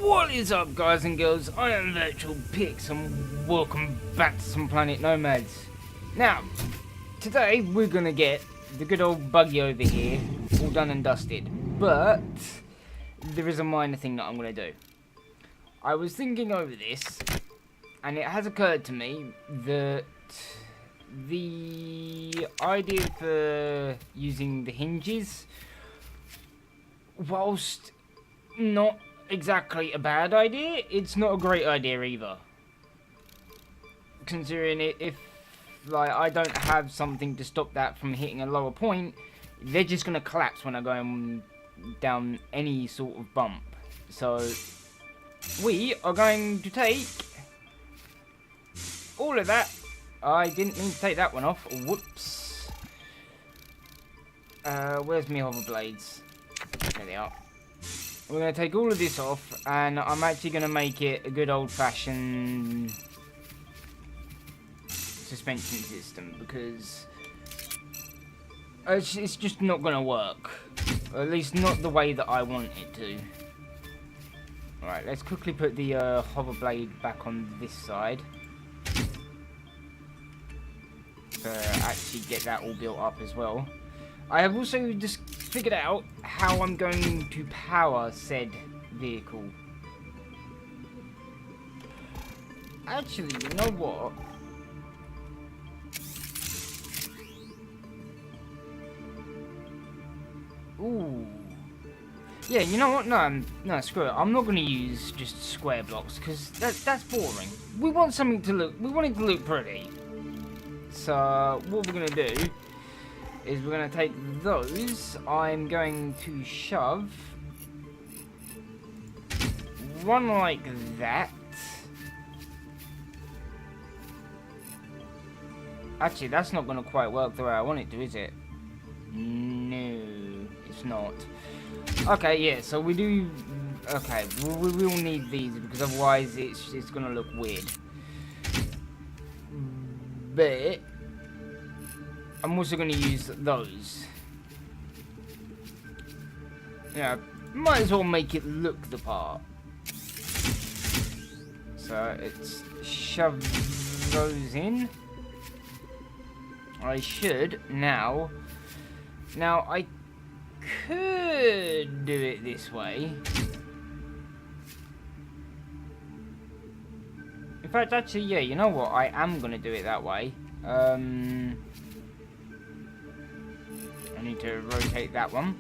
What is up, guys and girls? I am Virtual Pix and welcome back to some Planet Nomads. Now, today we're gonna get the good old buggy over here all done and dusted, but there is a minor thing that I'm gonna do. I was thinking over this, and it has occurred to me that the idea for using the hinges, whilst not exactly a bad idea, it's not a great idea either. Considering it, if like I don't have something to stop that from hitting a lower point, they're just gonna collapse when I go down any sort of bump. So we are going to take all of that. I didn't mean to take that one off. Whoops. Where's my hover blades? There they are. We're going to take all of this off, and I'm actually going to make it a good old-fashioned suspension system, because it's just not going to work. Or at least not the way that I want it to. Alright, let's quickly put the hover blade back on this side. To actually get that all built up as well. I have also just figured out how I'm going to power said vehicle. Actually, you know what? Ooh. Yeah, you know what? No, screw it. I'm not going to use just square blocks, because that's boring. We want something to look. We want it to look pretty. So what we're going to do is we're going to take those. I'm going to shove one like that. Actually, that's not going to quite work the way I want it to, is it? No, it's not. Okay, yeah, so we do. Okay, we will need these, because otherwise it's going to look weird. But I'm also going to use those. Yeah, might as well make it look the part. So it's shove those in. I should now. Now I could do it this way. In fact, actually, yeah, you know what? I am going to do it that way. I need to rotate that one.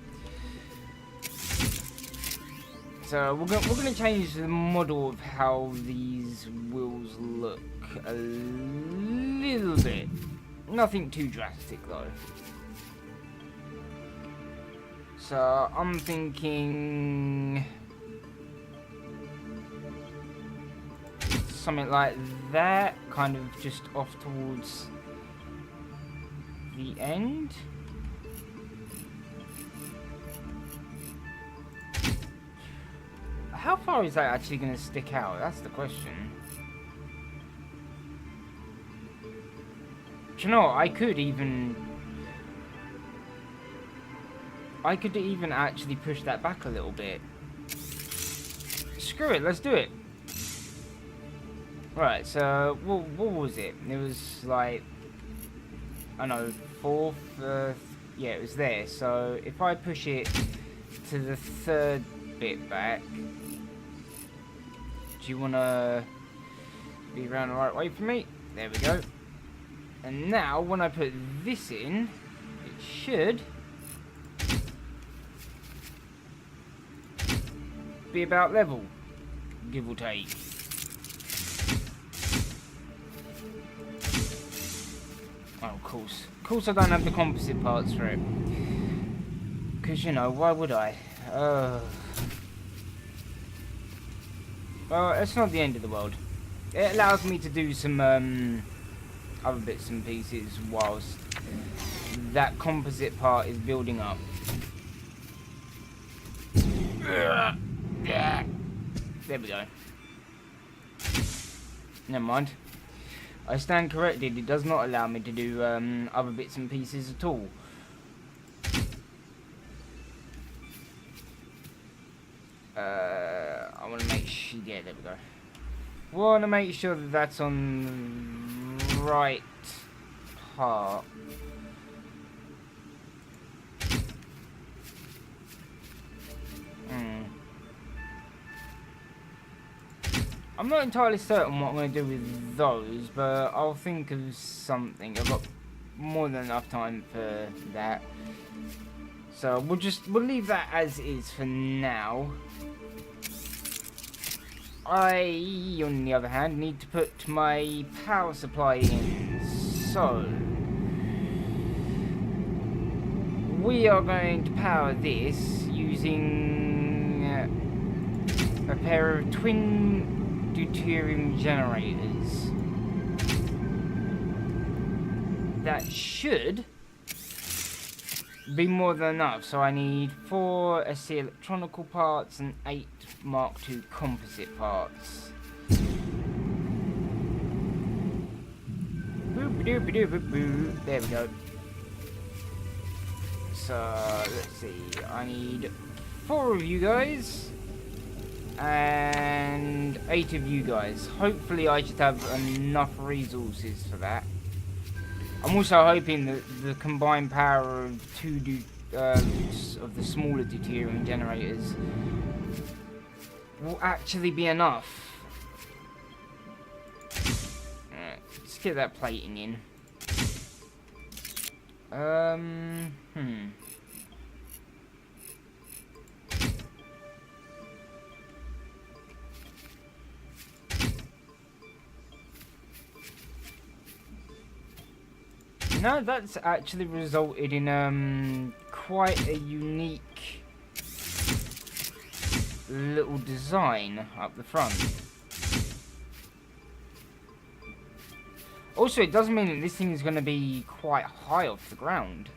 So we're going to change the model of how these wheels look a little bit. Nothing too drastic though. So I'm thinking something like that, kind of just off towards the end. How far is that actually going to stick out? That's the question. Do you know what? I could even actually push that back a little bit. Screw it, let's do it. Right, so what was it? It was like, I don't know, fourth, yeah, it was there. So if I push it to the third bit back, do you want to be around the right way for me? There we go. And now when I put this in, it should be about level, give or take. Oh, of course I don't have the composite parts for it. Because, you know, why would I? Well, it's not the end of the world. It allows me to do some other bits and pieces whilst that composite part is building up. There we go. Never mind. I stand corrected, it does not allow me to do other bits and pieces at all. I want to make sure, yeah, there we go. Want to make sure that that's on the right part. I'm not entirely certain what I'm going to do with those, but I'll think of something. I've got more than enough time for that. So we'll leave that as is for now. I, on the other hand, need to put my power supply in. So we are going to power this using a pair of twin deuterium generators. That should be more than enough. So I need 4 SC electronical parts and 8 Mark II composite parts. There we go. So let's see, I need 4 of you guys and 8 of you guys. Hopefully I should have enough resources for that. I'm also hoping that the combined power of 2 of the smaller deuterium generators will actually be enough. Alright, let's get that plating in. No, that's actually resulted in quite a unique little design up the front. Also, it does mean that this thing is going to be quite high off the ground.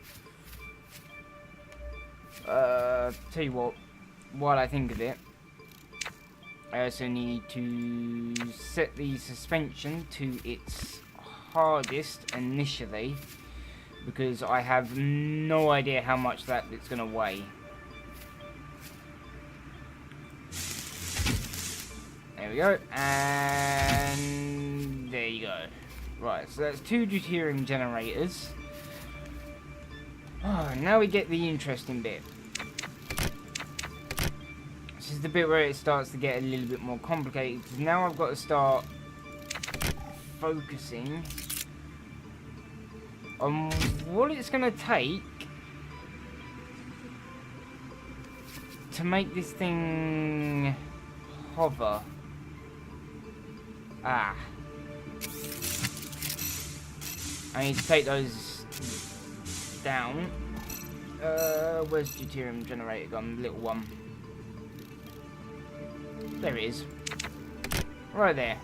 Tell you what, while I think of it, I also need to set the suspension to its hardest initially, because I have no idea how much it's going to weigh. There we go, and there you go. Right, so that's 2 deuterium generators. Oh, now we get the interesting bit. This is the bit where it starts to get a little bit more complicated, because now I've got to start focusing on what it's going to take to make this thing hover. I need to take those down. Where's the deuterium generator gone? Little one. There it is. Right there.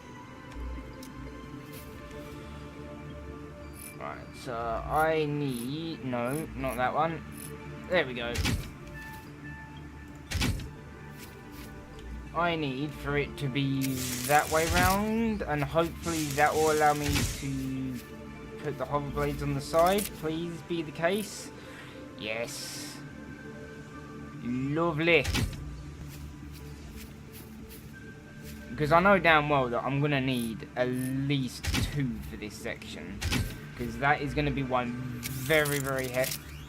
Right, so I need... No, not that one. There we go. I need for it to be that way round, and hopefully that will allow me to put the hover blades on the side. Please be the case. Yes. Lovely. Because I know damn well that I'm going to need at least 2 for this section. Because that is going to be one very, very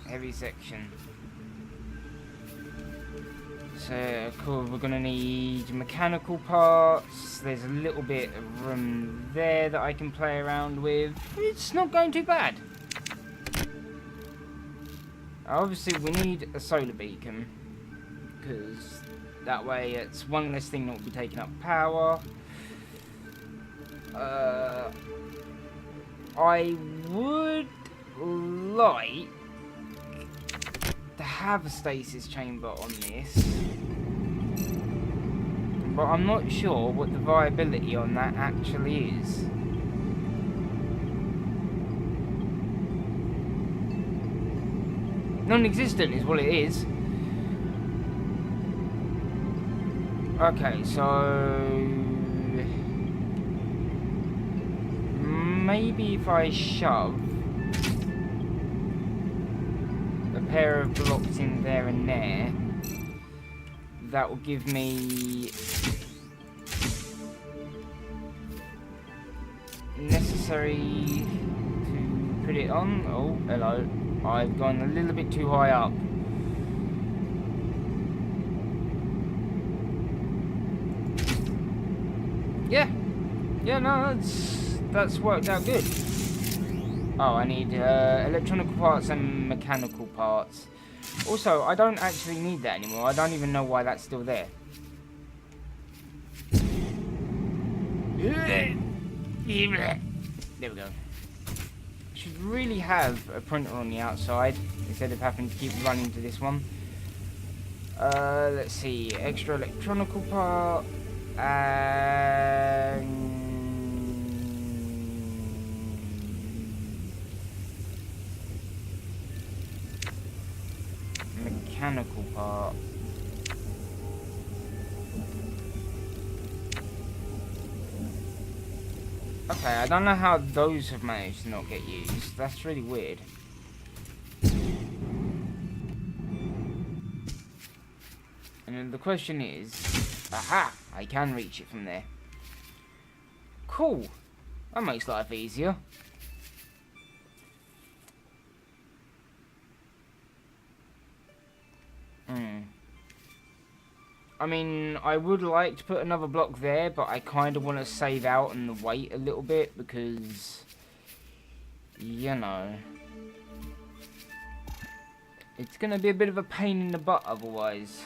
heavy section. So, cool, we're going to need mechanical parts. There's a little bit of room there that I can play around with. It's not going too bad. Obviously, we need a solar beacon, because that way it's one less thing that will be taking up power. I would like to have a stasis chamber on this, but I'm not sure what the viability on that actually is. Non-existent is what it is. Okay, so maybe if I shove a pair of blocks in there and there, that will give me necessary to put it on. Oh, hello. I've gone a little bit too high up. Yeah. Yeah, no, that's worked out good. Oh, I need electronic parts and mechanical parts. Also, I don't actually need that anymore. I don't even know why that's still there. There we go. Should really have a printer on the outside instead of having to keep running to this one. Let's see. Extra electronical part and mechanical part. Okay, I don't know how those have managed to not get used. That's really weird. And then the question is, aha, I can reach it from there. Cool. That makes life easier. I mean, I would like to put another block there, but I kind of want to save out and wait a little bit because, you know, it's going to be a bit of a pain in the butt otherwise.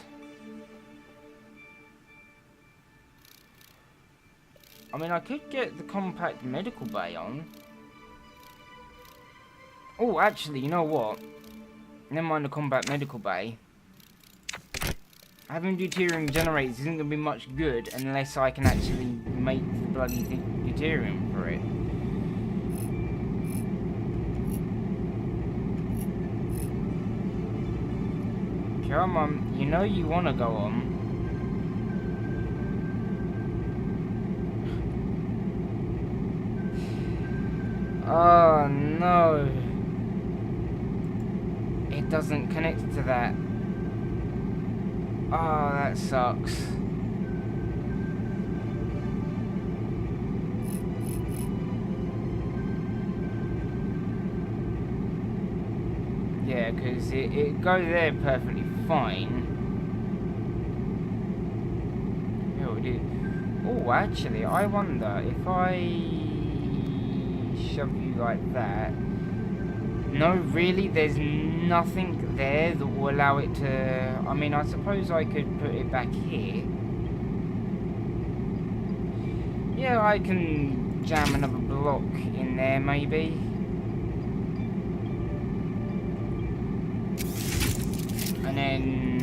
I mean, I could get the compact medical bay on. Oh, actually, you know what? Never mind the compact medical bay. Having deuterium generators isn't going to be much good unless I can actually make the bloody deuterium for it. Come on, you know you want to go on. Oh no. It doesn't connect to that. Oh, that sucks. Yeah, because it goes there perfectly fine. Oh, actually, I wonder if I shove you like that. No, really, there's nothing there that will allow it to... I mean, I suppose I could put it back here. Yeah, I can jam another block in there, maybe. And then...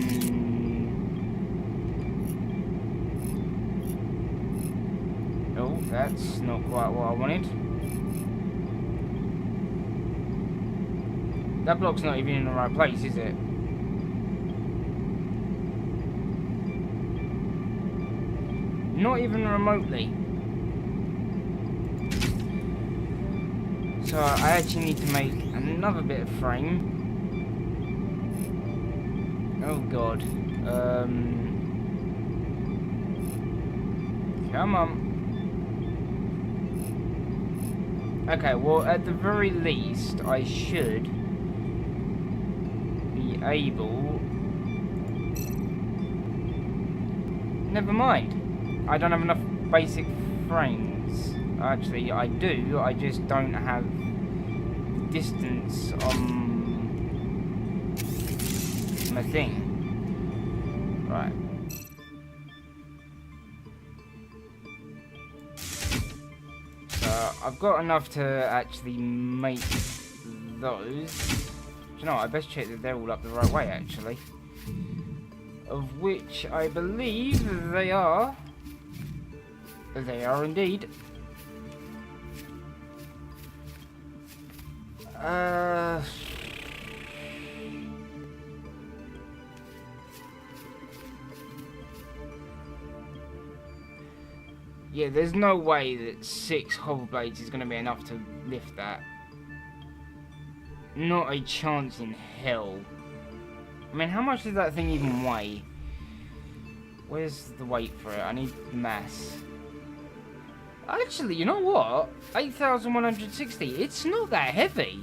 Oh, that's not quite what I wanted. That block's not even in the right place, is it? Not even remotely. So I actually need to make another bit of frame. Oh god. Come on. Okay, well at the very least I should able. Never mind. I don't have enough basic frames. Actually, I do. I just don't have the distance on my thing. Right. So I've got enough to actually make those. You know, I best check that they're all up the right way, actually. Of which I believe they are. They are indeed. Yeah, there's no way that 6 hover blades is going to be enough to lift that. Not a chance in hell. I mean, how much does that thing even weigh? Where's the weight for it? I need mass. Actually, you know what? 8,160. It's not that heavy.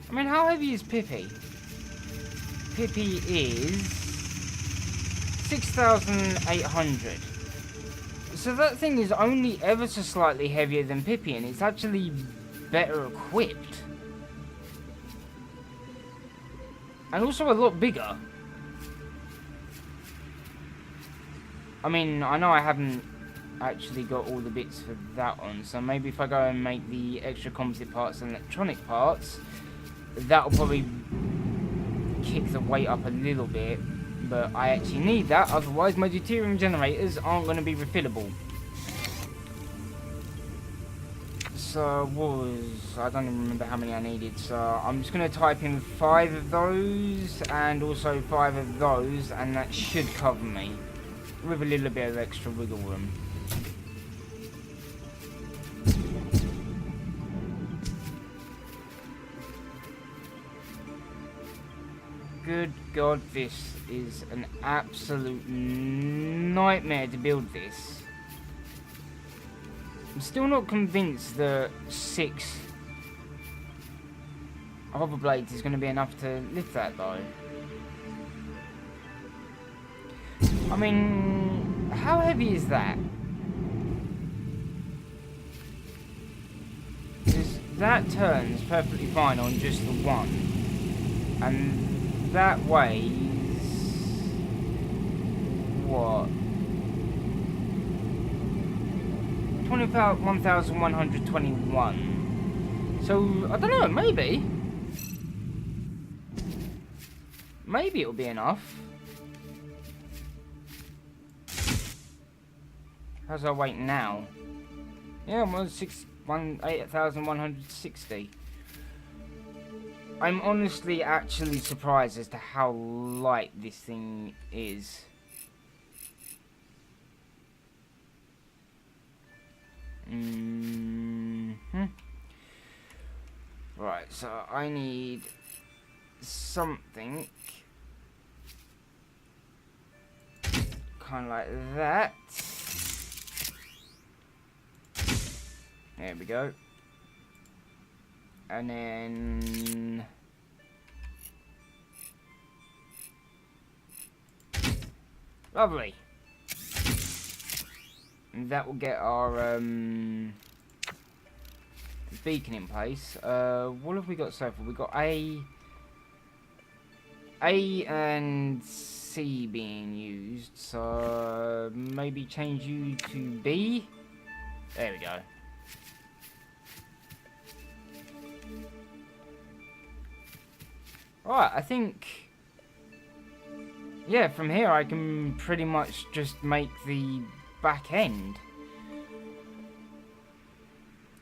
I mean, how heavy is Pippi? Pippi is 6,800. So that thing is only ever so slightly heavier than Pippi, and it's actually better equipped. And also a lot bigger. I mean, I know I haven't actually got all the bits for that on, so maybe if I go and make the extra composite parts and electronic parts, that'll probably kick the weight up a little bit. But I actually need that, otherwise my deuterium generators aren't going to be refillable. So I don't even remember how many I needed, so I'm just going to type in 5 of those and also 5 of those, and that should cover me with a little bit of extra wiggle room. Good God, this is an absolute nightmare to build this. I'm still not convinced that 6 hover blades is going to be enough to lift that though. I mean, how heavy is that? Because that turns perfectly fine on just the one. And that weighs what? 1,121. So I don't know, maybe it'll be enough. How's our weight now? Yeah, I'm on 8,160. I'm honestly actually surprised as to how light this thing is. Right, so I need something kind of like that. There we go. And then lovely. And that will get our beacon in place. What have we got so far? We got A and C being used. So maybe change you to B. There we go. Right, I think, yeah, from here I can pretty much just make the back end,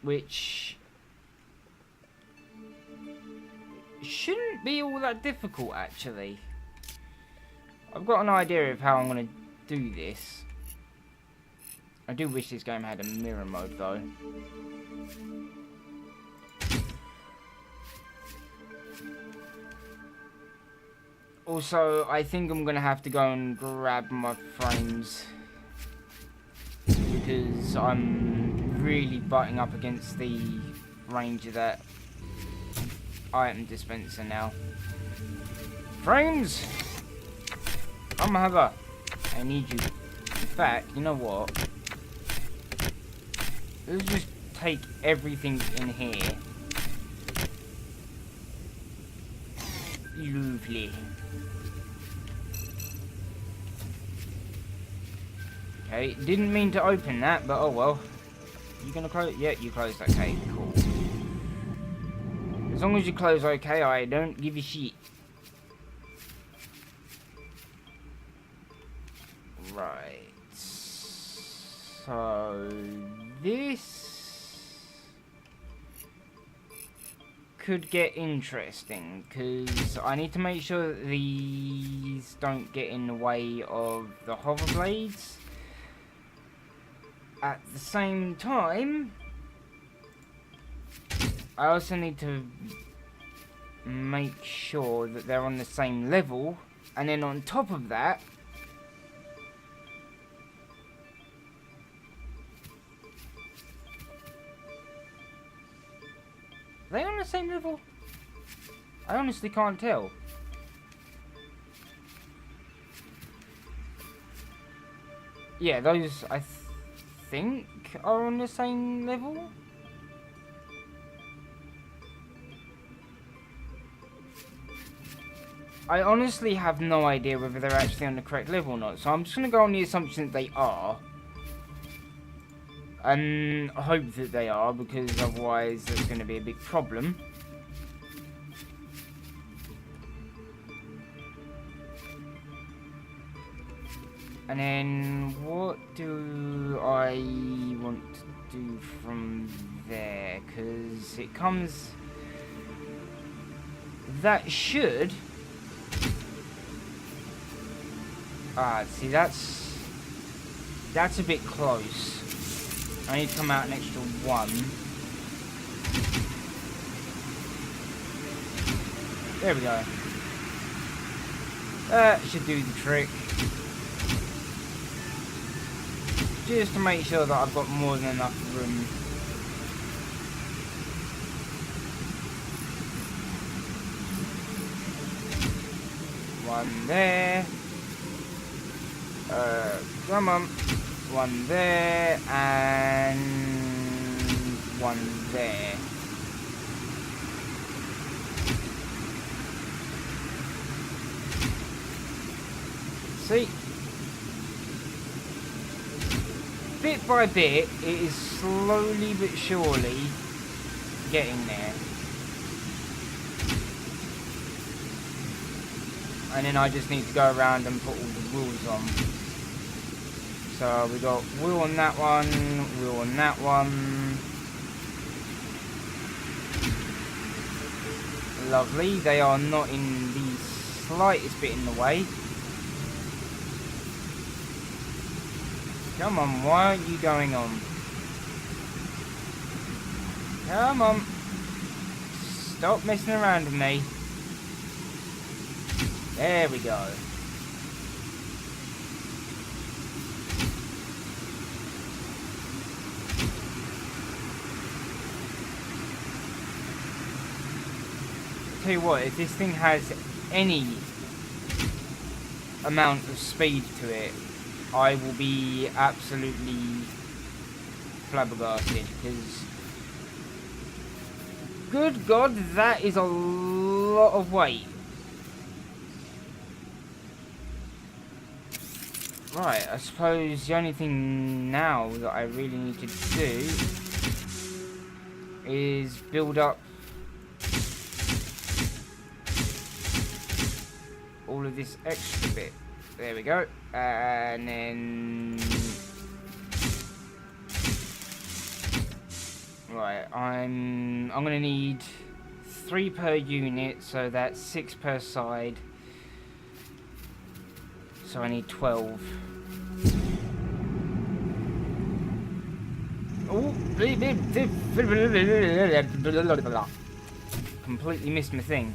which shouldn't be all that difficult actually. I've got an idea of how I'm going to do this. I do wish this game had a mirror mode though. Also, I think I'm going to have to go and grab my frames because I'm really butting up against the range of that item dispenser now. Frames! Come over. I need you. In fact, you know what? Let's just take everything in here. Lovely. Okay, didn't mean to open that, but oh well. You gonna close? Yeah, you closed. Okay, cool. As long as you close okay, I don't give a shit. Right. So this could get interesting because I need to make sure that these don't get in the way of the hover blades. At the same time, I also need to make sure that they're on the same level, and then on top of that, they on the same level? I honestly can't tell. Yeah, those I think are on the same level. I honestly have no idea whether they're actually on the correct level or not, so I'm just going to go on the assumption that they are. And hope that they are, because otherwise there's going to be a big problem. And then what do I want to do from there? Because it comes... That should... Ah, see, that's a bit close. I need to come out an extra one. There we go. That should do the trick. Just to make sure that I've got more than enough room. One there. Come on. One there and one there. See? Bit by bit, it is slowly but surely getting there. And then I just need to go around and put all the wheels on. So we got wheel on that one, wheel on that one. Lovely, they are not in the slightest bit in the way. Come on, why aren't you going on? Come on. Stop messing around with me. There we go. Tell you what, if this thing has any amount of speed to it, I will be absolutely flabbergasted, because good God, that is a lot of weight. Right, I suppose the only thing now that I really need to do is build up all of this extra bit. There we go. And then... Right, I'm gonna need 3 per unit, so that's 6 per side. So I need 12. Oh, completely missed my thing.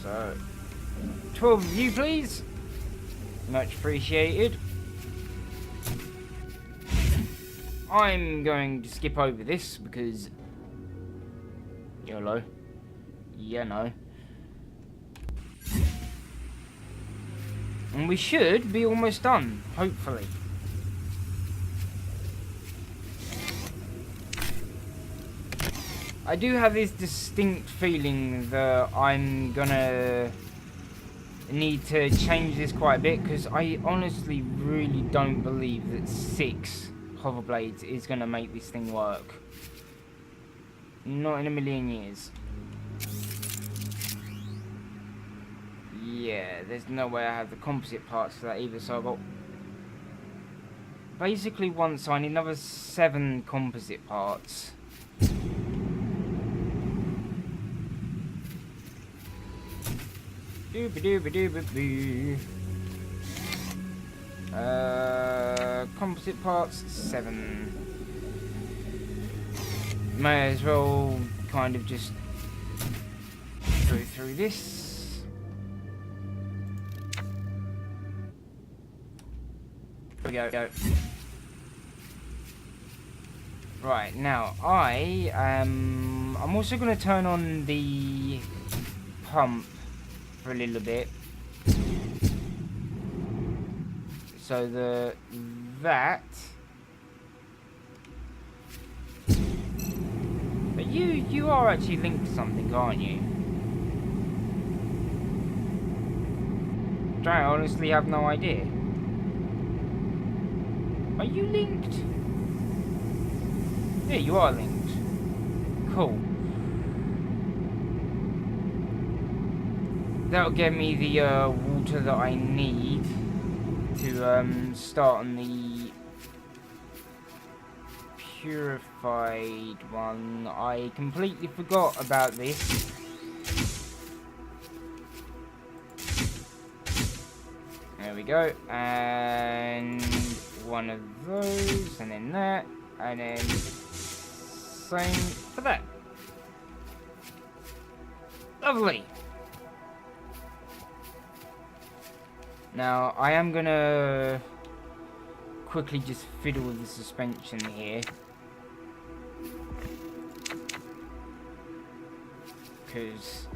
So 12 of you, please. Much appreciated. I'm going to skip over this because YOLO. Yeah, no. And we should be almost done, hopefully. I do have this distinct feeling that I'm gonna need to change this quite a bit, because I honestly really don't believe that 6 hover blades is gonna make this thing work. Not in a million years. Yeah, there's no way I have the composite parts for that either, so I've got basically one, so I need another 7 composite parts. Dooba-dooba-dooba-boo. Composite parts, 7. May as well kind of just go through this. There we go. Right, now I'm also going to turn on the pump for a little bit. So that but you are actually linked to something, aren't you? I honestly have no idea. Are you linked? Yeah, you are linked. Cool. That'll get me the water that I need to start on the purified one. I completely forgot about this. There we go. And one of those, and then that, and then same for that. Lovely. Now I am gonna quickly just fiddle with the suspension here, because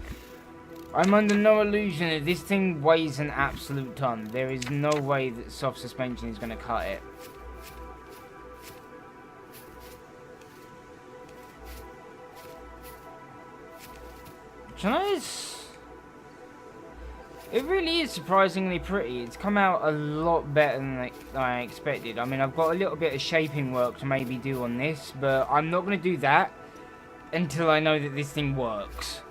I'm under no illusion that this thing weighs an absolute ton. There is no way that soft suspension is gonna cut it. It really is surprisingly pretty. It's come out a lot better than I expected. I mean, I've got a little bit of shaping work to maybe do on this, but I'm not going to do that until I know that this thing works.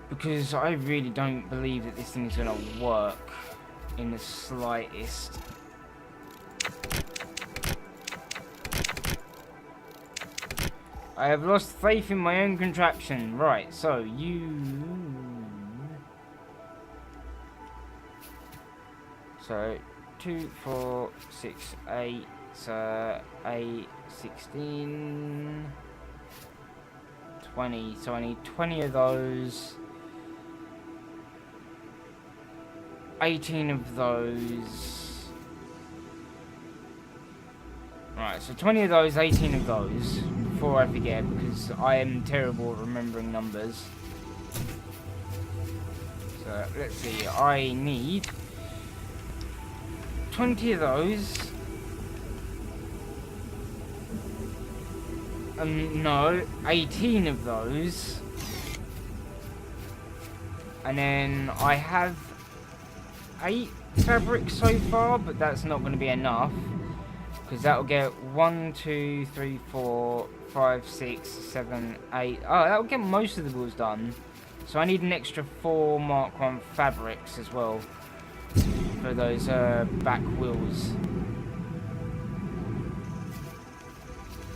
Because I really don't believe that this thing is going to work in the slightest. I have lost faith in my own contraption. Right, so So 2, 4, 6, 8, 8, 16, 20. So I need 20 of those. 18 of those. Right, so 20 of those, 18 of those. Before I forget, because I am terrible at remembering numbers. So let's see, I need 20 of those. No, 18 of those. And then I have 8 fabrics so far, but that's not going to be enough. Because that'll get 1, 2, 3, 4, 5, 6, 7, 8. Oh, that'll get most of the wheels done. So I need an extra 4 Mark 1 fabrics as well for those back wheels.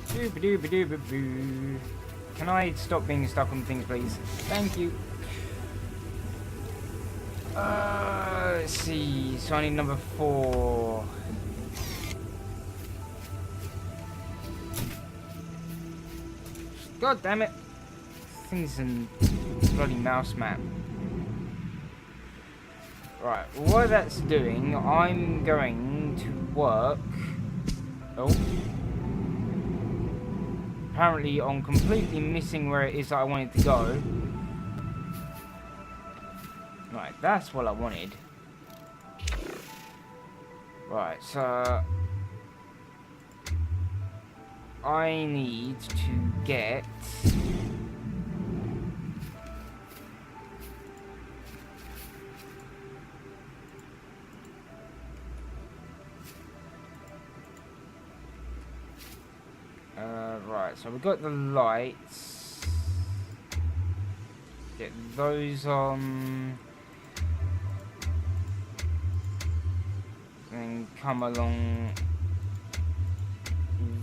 Dooba-dooba-dooba-boo. Can I stop being stuck on things, please? Thank you. Let's see. So I need number 4. God damn it. This thing's in bloody mouse map. Right, while that's doing, I'm going to work. Oh. Apparently, I'm completely missing where it is that I wanted to go. Right, that's what I wanted. Right, so I need to get right, so we've got the lights. Get those on. And come along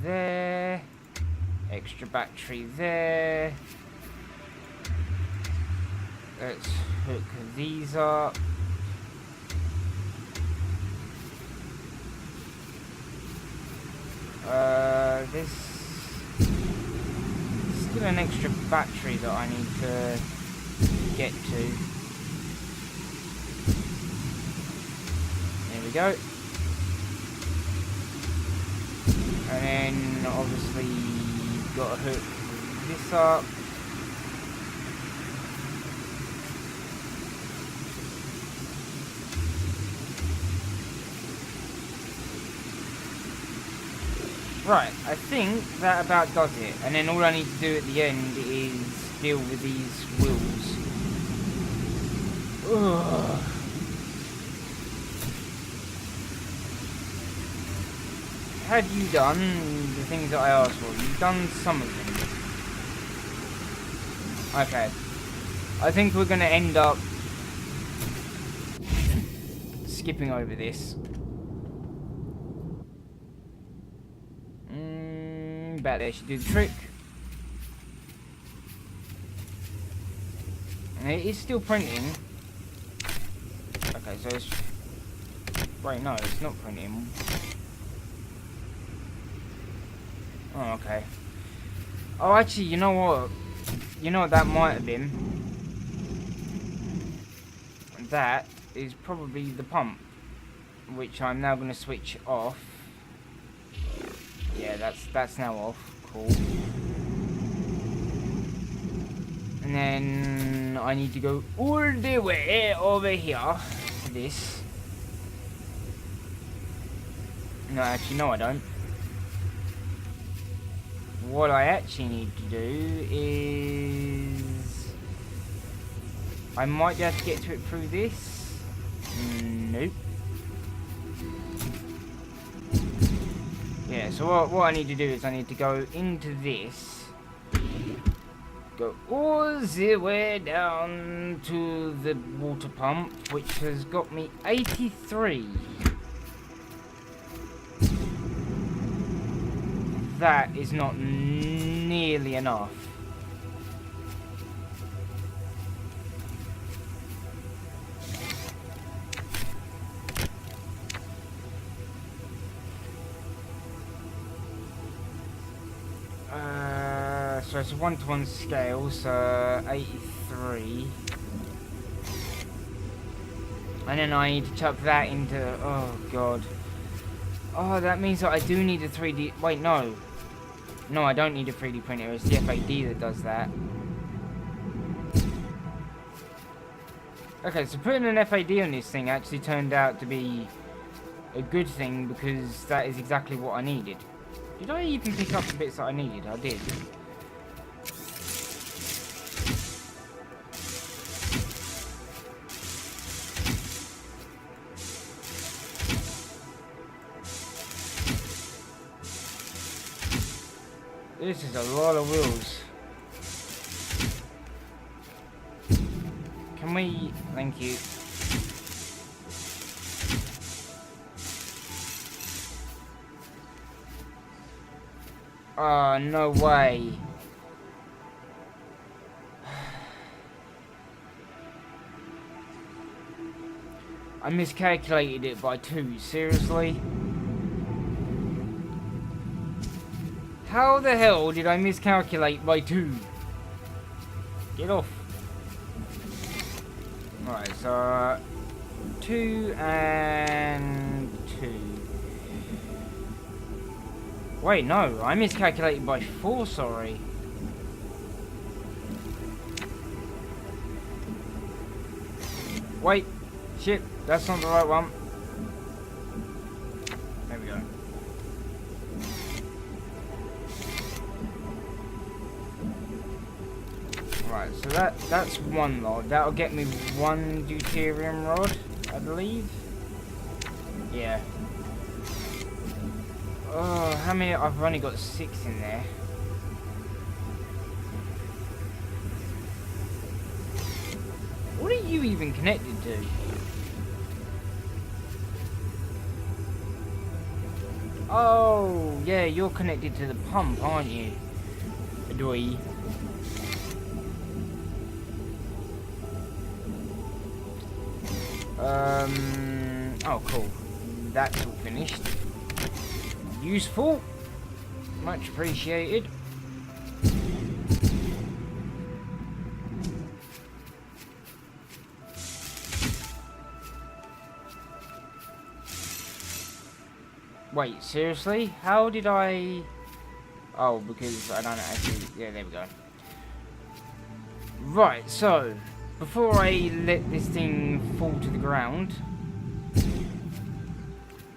there. Extra battery there. Let's hook these up. There's still an extra battery that I need to get to. There we go. And then obviously got to hook this up. Right, I think that about does it. And then all I need to do at the end is deal with these wheels. Ugh. Have you done the things that I asked for? You've done some of them. Okay. I think we're going to end up skipping over this. About there should do the trick. And it is still printing. Okay, so it's... Wait, no, it's not printing. Oh, okay. Oh, actually, you know what? You know what that might have been? That is probably the pump, which I'm now going to switch off. Yeah, that's now off. Cool. And then I need to go all the way over here to this. No, actually, no, I don't. What I actually need to do is... I might be able to get to it through this. Nope. Yeah, so what I need to do is I need to go into this. Go all the way down to the water pump, which has got me 83. That is not nearly enough. So it's a 1-to-1 scale, so 83. And then I need to chuck that into... Oh, God. Oh, that means that I do need a 3D... Wait, no. No, I don't need a 3D printer. It's the FAD that does that. Okay, so putting an FAD on this thing actually turned out to be a good thing because that is exactly what I needed. Did I even pick up the bits that I needed? I did. This is a lot of wheels. Can we... Thank you. Oh, no way. I miscalculated it by 2, seriously? How the hell did I miscalculate by 2? Get off. Right, so 2 and 2. Wait, no, I miscalculated by 4, sorry. Wait, shit, that's not the right one. There we go. Right, so that's one rod. That'll get me 1 deuterium rod, I believe. Yeah. Oh, how many? I've only got 6 in there. What are you even connected to? Oh, yeah, you're connected to the pump, aren't you? Adoy. Oh, cool. That's all finished. Useful. Much appreciated. Wait, seriously? How did I... Oh, because I don't actually... Yeah, there we go. Right, so... Before I let this thing fall to the ground...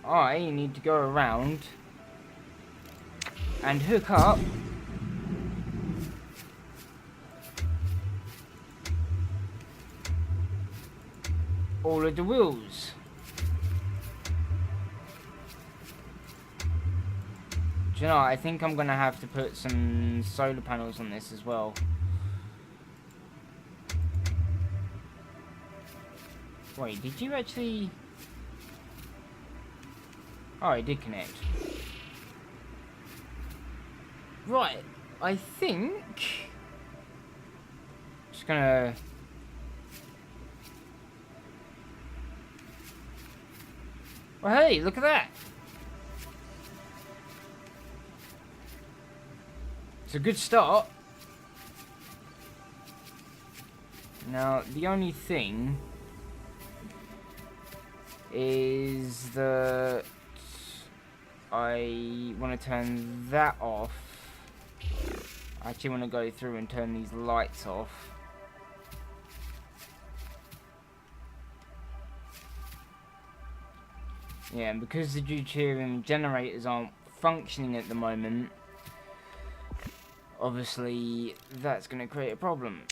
I need to go around... and hook up... all of the wheels. Do you know, I think I'm gonna have to put some solar panels on this as well. Wait, did you actually... Oh, it did connect. Right, I think... Just gonna... Well, hey, look at that! It's a good start. Now, the only thing is that I want to turn that off. I actually want to go through and turn these lights off. Yeah, and because the deuterium generators aren't functioning at the moment, obviously that's going to create a problem.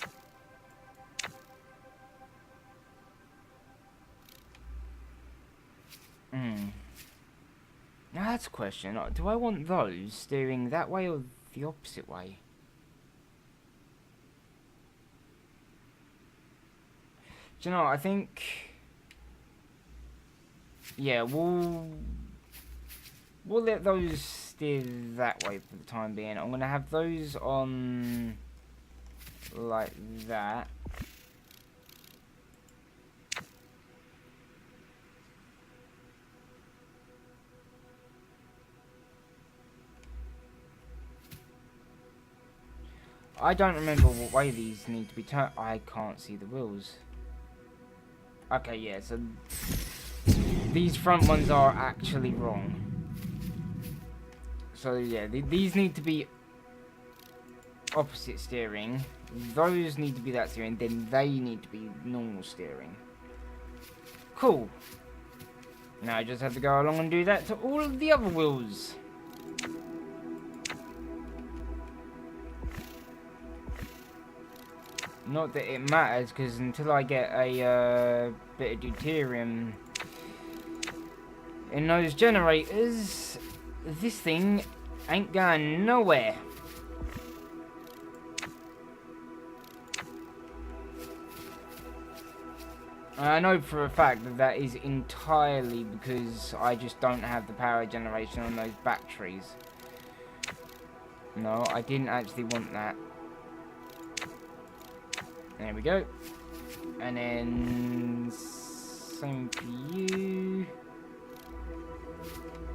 Now that's a question. Do I want those steering that way or the opposite way? Do you know, I think... Yeah, we'll let those steer that way for the time being. I'm going to have those on like that. I don't remember what way these need to be turned. I can't see the wheels. Okay, yeah, so these front ones are actually wrong. So yeah, these need to be opposite steering. Those need to be that steering. Then they need to be normal steering. Cool. Now I just have to go along and do that to all of the other wheels. Not that it matters, because until I get a bit of deuterium in those generators, this thing ain't going nowhere. I know for a fact that that is entirely because I just don't have the power generation on those batteries. No, I didn't actually want that. There we go. And then same for you.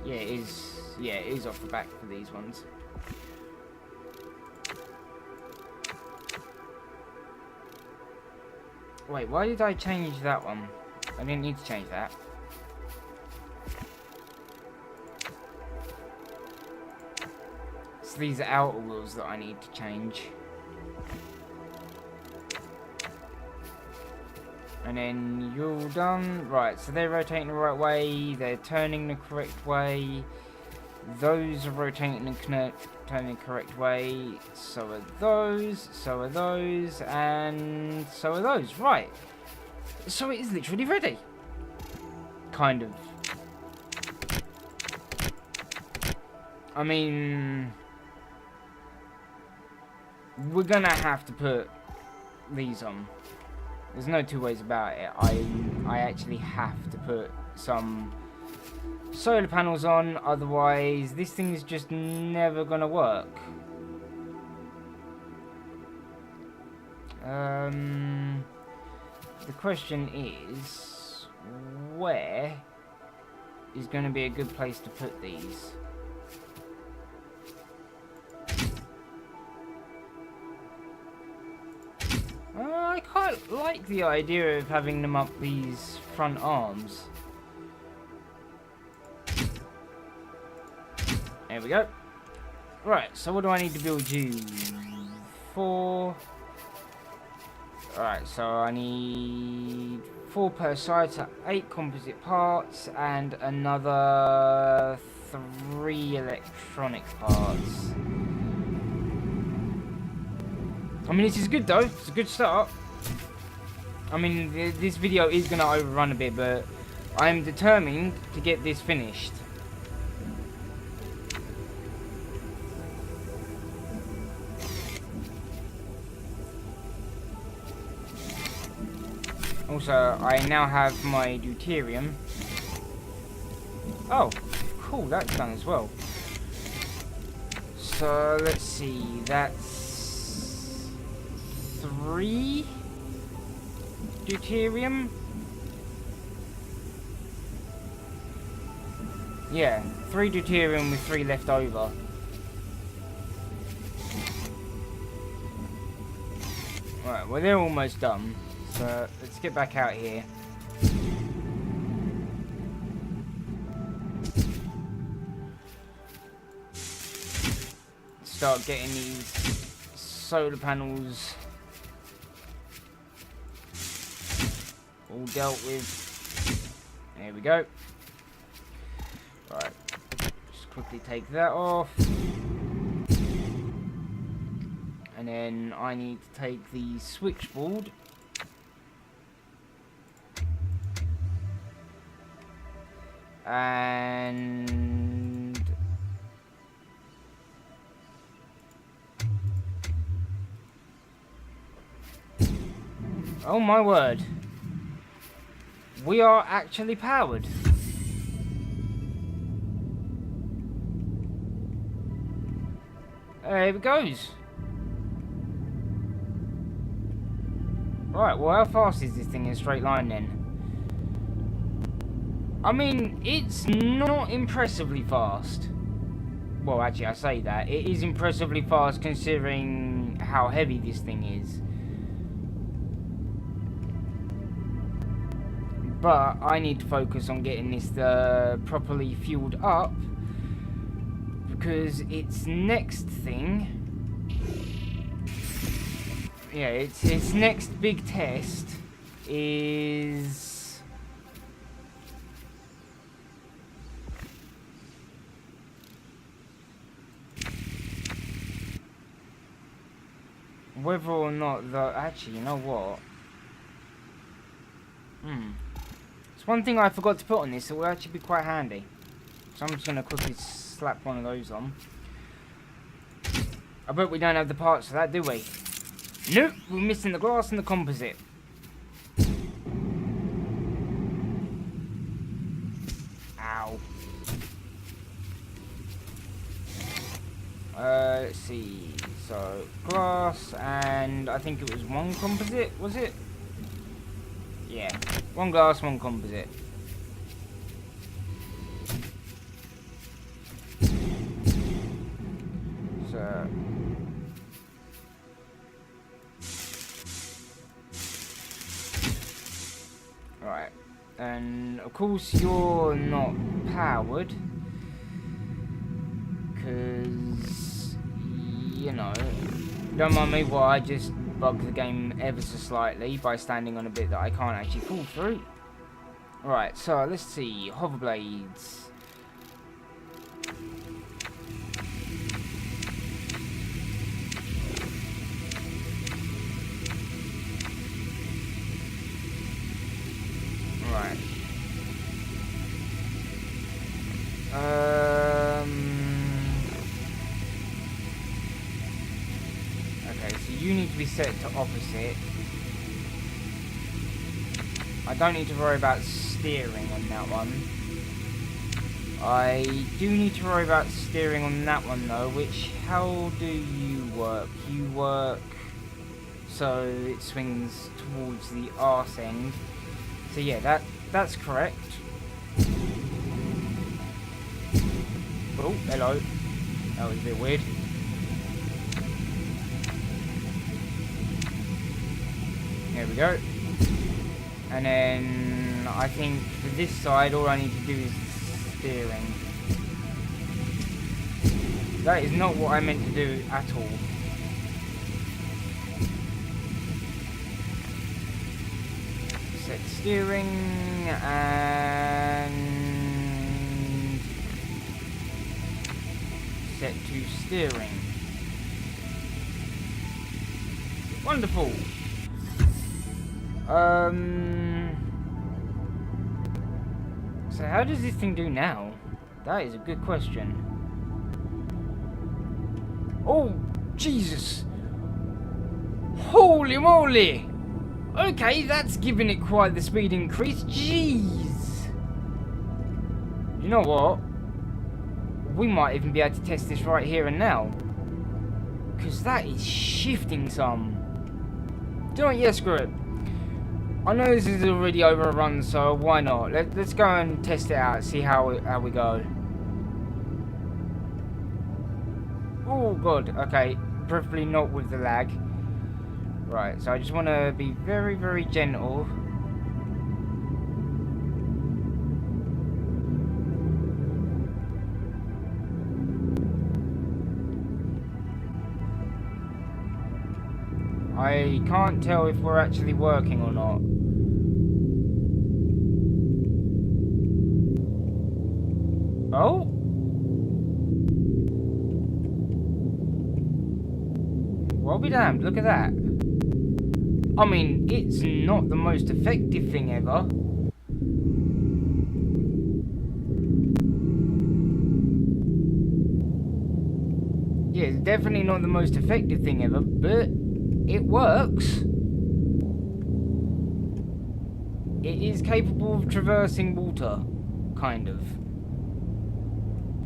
Yeah, it is. Yeah, it is off the back for these ones. Wait, why did I change that one? I didn't need to change that. It's these outer wheels that I need to change. And then you're all done. Right, so they're rotating the right way. They're turning the correct way. Those are rotating and turning the correct way. So are those. So are those. And so are those. Right. So it is literally ready. Kind of. I mean... We're gonna have to put these on. There's no two ways about it. I actually have to put some solar panels on, otherwise this thing is just never gonna work. The question is, where is going to be a good place to put these? I quite like the idea of having them up these front arms. There we go. Right, so what do I need to build you? 4. Alright, so I need 4 per side, so 8 composite parts and another 3 electronic parts. I mean, this is good though. It's a good start. I mean, this video is going to overrun a bit, but I am determined to get this finished. Also, I now have my deuterium. Oh, cool, that's done as well. So, let's see, that's 3 deuterium? Yeah, 3 deuterium with 3 left over. Right, well they're almost done. So let's get back out here. Start getting these solar panels all dealt with. There we go. Right, just quickly take that off. And then I need to take the switchboard. And oh my word, we are actually powered. There it goes. Right, well how fast is this thing in a straight line then? I mean, it's not impressively fast. Well, actually, I say that. It is impressively fast considering how heavy this thing is. But I need to focus on getting this properly fueled up. Because its next thing... Yeah, its next big test is... whether or not the... Actually, you know what? It's one thing I forgot to put on this that will actually be quite handy. So I'm just going to quickly slap one of those on. I bet we don't have the parts for that, do we? Nope, we're missing the glass and the composite. Ow. Let's see. So, glass, and I think it was 1 composite, was it? Yeah, 1 glass, 1 composite. So... right, and of course you're not powered, because... you know, don't mind me while I just bug the game ever so slightly by standing on a bit that I can't actually pull through. Right, so let's see, hover blades. Right. Okay, so you need to be set to opposite. I don't need to worry about steering on that one. I do need to worry about steering on that one though, which, how do you work? You work so it swings towards the arse end. So yeah, that's correct. Oh, hello. That was a bit weird. There we go. And then I think for this side, all I need to do is steering. That is not what I meant to do at all. Set steering and set to steering. Wonderful. So how does this thing do now? That is a good question. Oh, Jesus. Holy moly. Okay, that's giving it quite the speed increase. Jeez. You know what? We might even be able to test this right here and now. Because that is shifting some. Do you know what? Yeah, screw it. I know this is already overrun, so why not? Let's go and test it out, see how we go. Oh, God. Okay. Preferably not with the lag. Right, so I just want to be very, very gentle. I can't tell if we're actually working or not. Oh? Well be damned, look at that. I mean, it's not the most effective thing ever. Yeah, it's definitely not the most effective thing ever, but it works. It is capable of traversing water, kind of.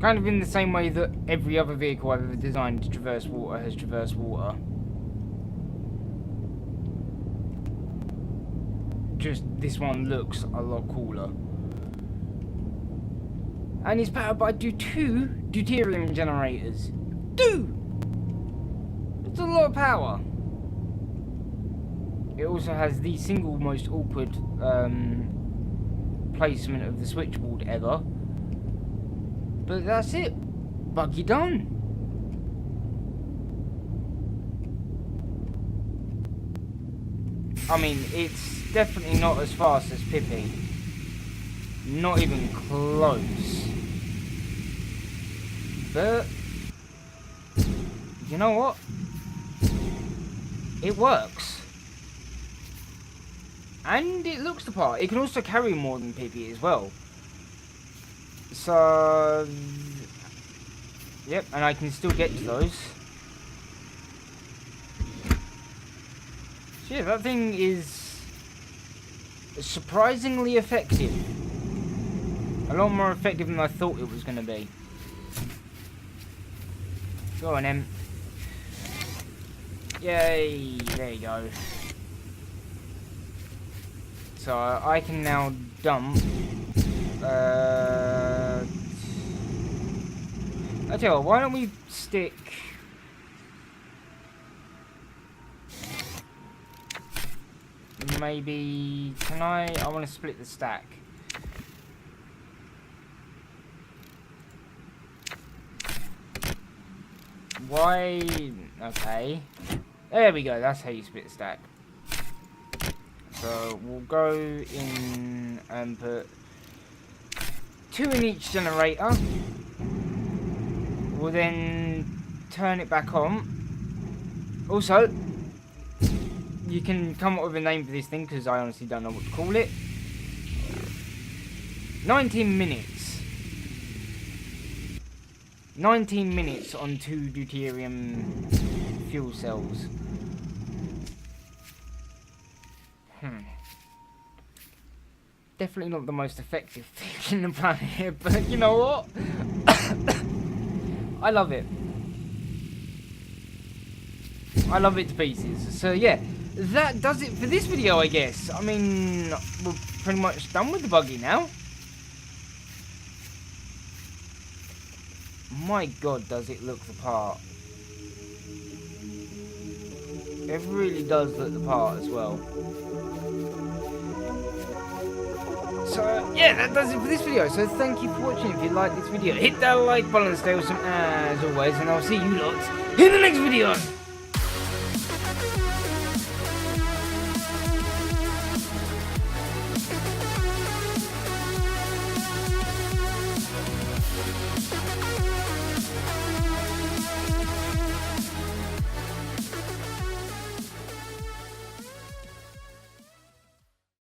Kind of in the same way that every other vehicle I've ever designed to traverse water has traversed water. Just this one looks a lot cooler. And it's powered by two deuterium generators. It's a lot of power. It also has the single most awkward placement of the switchboard ever. But that's it. Buggy done. I mean, it's definitely not as fast as Pippi. Not even close. But you know what? It works. And it looks the part. It can also carry more than Pippi as well. So, yep, and I can still get to those. So yeah, that thing is surprisingly effective. A lot more effective than I thought it was going to be. Go on, Em. Yay, there you go. So I can now dump. I tell you what, why don't we stick maybe I want to split the stack. Why? Okay. There we go, that's how you split the stack. So we'll go in and put 2 in each generator. We'll then turn it back on. Also, you can come up with a name for this thing because I honestly don't know what to call it. 19 minutes. 19 minutes on 2 deuterium fuel cells. Definitely not the most effective thing in the planet, but you know what? I love it. I love it to pieces. So yeah, that does it for this video, I guess. I mean, we're pretty much done with the buggy now. My God, does it look the part. It really does look the part as well. So, yeah, that does it for this video. So, thank you for watching. If you like this video, hit that like button and stay awesome as always. And I'll see you lots in the next video.